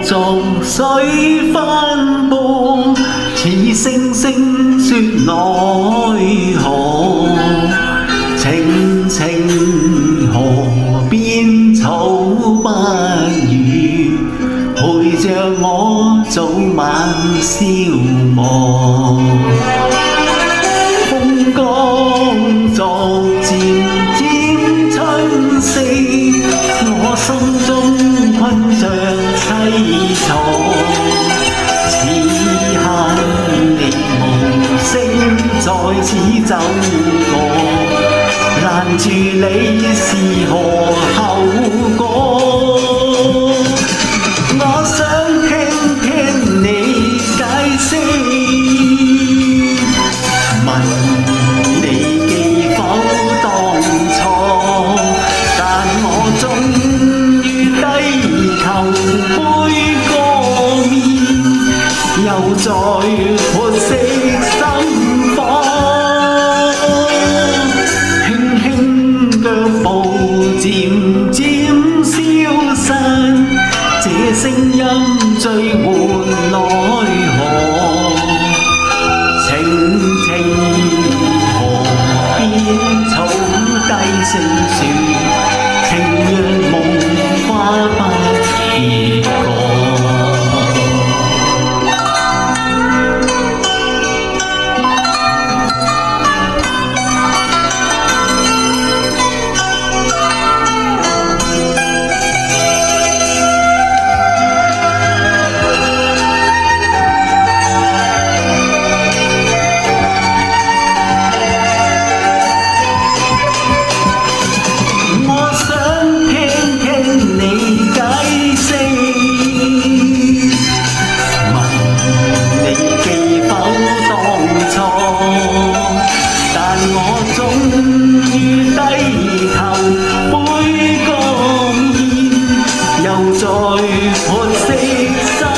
逐水翻波，似星星说奈何。情情河边草不语，陪着我早晚消磨。风光逐渐渐春色，我心中困着凄楚。此刻你無聲在此走過，攔住你是何後果？我想聽聽你解釋，問你記否當初？但我終於低頭杯個面，又再潑熄心火。漸漸消散，這聲音追喚奈何？情情河邊草低聲說，情若夢花不結果。再潑熄心。